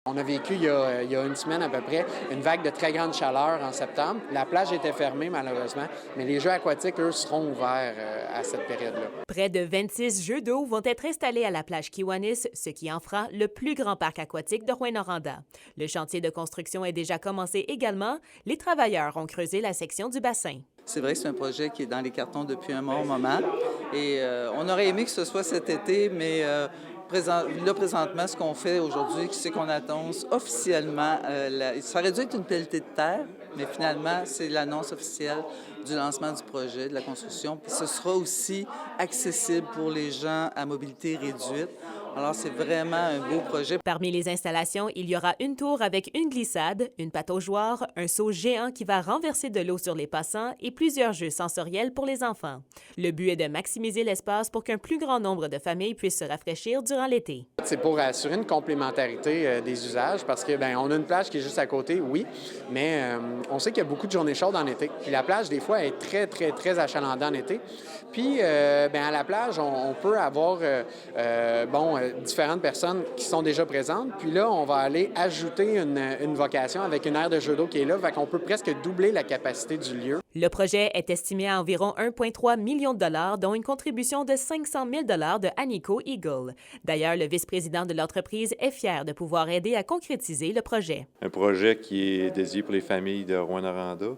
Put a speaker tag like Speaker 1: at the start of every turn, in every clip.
Speaker 1: On a vécu il y a une semaine à peu près une vague de très grande chaleur en septembre. La plage était fermée malheureusement, mais les jeux aquatiques, eux, seront ouverts à cette période-là.
Speaker 2: Près de 26 jeux d'eau vont être installés à la plage Kiwanis, ce qui en fera le plus grand parc aquatique de Rouyn-Noranda. Le chantier de construction est déjà commencé également. Les travailleurs ont creusé la section du bassin.
Speaker 3: C'est vrai que c'est un projet qui est dans les cartons depuis un bon moment et on aurait aimé que ce soit cet été, mais présentement, ce qu'on fait aujourd'hui, c'est qu'on annonce officiellement, ça aurait dû être une pelletée de terre, mais finalement, c'est l'annonce officielle du lancement du projet, de la construction. Ce sera aussi accessible pour les gens à mobilité réduite. Alors, c'est vraiment un beau projet.
Speaker 2: Parmi les installations, il y aura une tour avec une glissade, une pataugeoire, un seau géant qui va renverser de l'eau sur les passants et plusieurs jeux sensoriels pour les enfants. Le but est de maximiser l'espace pour qu'un plus grand nombre de familles puissent se rafraîchir durant l'été.
Speaker 1: C'est pour assurer une complémentarité des usages parce que on a une plage qui est juste à côté, oui, mais on sait qu'il y a beaucoup de journées chaudes en été. Puis la plage, des fois, est très achalandée en été. Puis, à la plage, on peut avoir, différentes personnes qui sont déjà présentes. Puis là, on va aller ajouter une vocation avec une aire de jeu d'eau qui est là. Fait qu'on peut presque doubler la capacité du lieu.
Speaker 2: Le projet est estimé à environ 1,3 million de dollars, dont une contribution de 500 000 $ de Anico Eagle. D'ailleurs, le vice-président de l'entreprise est fier de pouvoir aider à concrétiser le projet.
Speaker 4: Un projet qui est dédié pour les familles de Rouyn-Noranda.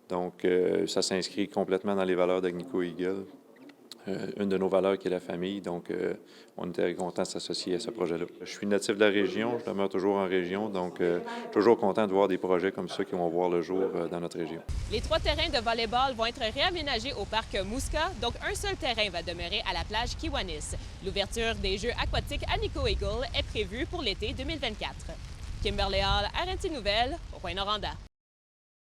Speaker 4: Donc, ça s'inscrit complètement dans les valeurs d'Agnico Eagle. Une de nos valeurs qui est la famille, donc on était content de s'associer à ce projet-là. Je suis natif de la région, je demeure toujours en région, donc toujours content de voir des projets comme ça qui vont voir le jour dans notre région.
Speaker 5: Les 3 terrains de volley-ball vont être réaménagés au parc Muska, donc un seul terrain va demeurer à la plage Kiwanis. L'ouverture des Jeux aquatiques Anico Eagle est prévue pour l'été 2024. Kimberly Hall, RNC Nouvelles, Rouyn-Noranda.